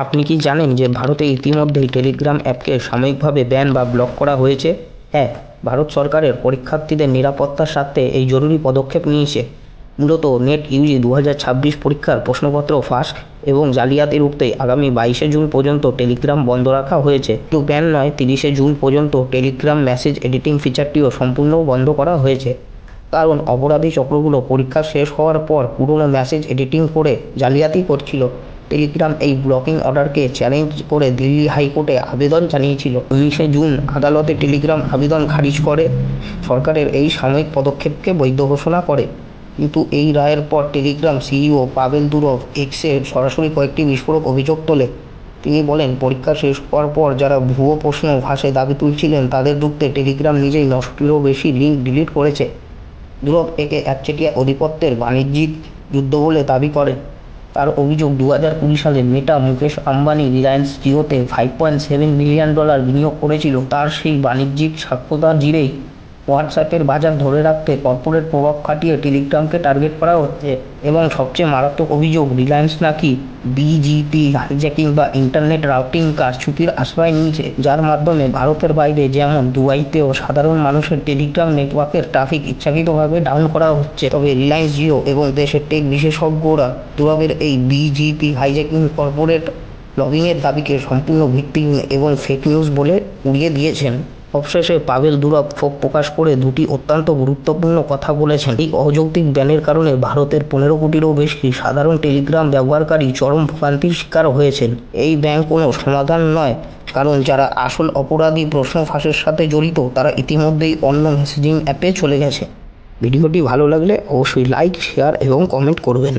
আপনি কি জানেন যে ভারতে ইতিমধ্যেই টেলিগ্রাম অ্যাপকে সাময়িকভাবে ব্যান বা ব্লক করা হয়েছে? হ্যাঁ, ভারত সরকারের পরীক্ষার্থীদের নিরাপত্তার স্বার্থে এই জরুরি পদক্ষেপ নিয়েছে। মূলত নেট ইউজি 2026 পরীক্ষার প্রশ্নপত্র ফাঁস এবং জালিয়াতি রুখতে আগামী 22শে জুন পর্যন্ত টেলিগ্রাম বন্ধ রাখা হয়েছে। শুধু ব্যান নয়, 30শে জুন পর্যন্ত টেলিগ্রাম মেসেজ এডিটিং ফিচারটিও সম্পূর্ণ বন্ধ করা হয়েছে। কারণ অপরাধী চক্রগুলো পরীক্ষা শেষ হওয়ার পর পুরনো মেসেজ এডিটিং করে জালিয়াতি করছিল। টেলিগ্রাম এই ব্লকিং অর্ডারকে চ্যালেঞ্জ করে দিল্লি হাইকোর্টে আবেদন জানিয়েছিল। 19শে জুন আদালতে টেলিগ্রাম আবেদন খারিজ করে সরকারের এই সাময়িক পদক্ষেপকে বৈধ ঘোষণা করে। কিন্তু এই রায়ের পর টেলিগ্রাম সিইও পাভেল দুরভ এক্সে সরাসরি কয়েকটি বিস্ফোরক অভিযোগ তোলে। তিনি বলেন, পরীক্ষা শেষ হওয়ার পর যারা ভুয়ো প্রশ্ন ফাঁসে দাবি তুলছিলেন তাদের রুখতে টেলিগ্রাম নিজেই 9টিরও বেশি লিঙ্ক ডিলিট করেছে। দুরভ একে একচেটিয়া আধিপত্যের বাণিজ্যিক যুদ্ধ বলে দাবি করেন। তার অভিযোগ, 2020 সালে মেটা মুকেশ আম্বানি রিলায়েন্স জিওতে $5.7 বিলিয়ন বিনিয়োগ করেছিল। তার সেই বাণিজ্যিক সাক্ষরতার জিরেই হোয়াটসঅ্যাপের বাজার ধরে রাখতে কর্পোরেট প্রভাব খাটিয়ে টেলিগ্রামকে টার্গেট করা হচ্ছে। এবং সবচেয়ে মারাত্মক অভিযোগ, রিলায়েন্স নাকি বিজিপি হাইজ্যাকিং বা ইন্টারনেট রাউটিং কারচুপির আশ্রয় নিয়েছে, যার মাধ্যমে ভারতের বাইরে যেমন দুবাইতেও সাধারণ মানুষের টেলিগ্রাম নেটওয়ার্কের ট্রাফিক ইচ্ছাকৃতভাবে ডাউন করা হচ্ছে। তবে রিলায়েন্স জিও এবং দেশের টেক বিশেষজ্ঞরা দুরভের এই বিজিপি হাইজ্যাকিং কর্পোরেট লবিংয়ের দাবিকে সম্পূর্ণ ভিত্তিহীন এবং ফেক নিউজ বলে উড়িয়ে দিয়েছেন। অবশেষে পাভেল দুরভ ক্ষোভ প্রকাশ করে দুটি অত্যন্ত গুরুত্বপূর্ণ কথা বলেছেন। এই অযৌক্তিক ব্যানের কারণে ভারতের 15 কোটিরও বেশি সাধারণ টেলিগ্রাম ব্যবহারকারী চরম ভোগান্তির শিকার হয়েছেন। এই ব্যান কোনো সমাধান নয়, কারণ যারা আসল অপরাধী প্রশ্ন ফাঁসের সাথে জড়িত তারা ইতিমধ্যেই অন্য মেসেজিং অ্যাপে চলে গেছে। ভিডিওটি ভালো লাগলে অবশ্যই লাইক, শেয়ার এবং কমেন্ট করবেন।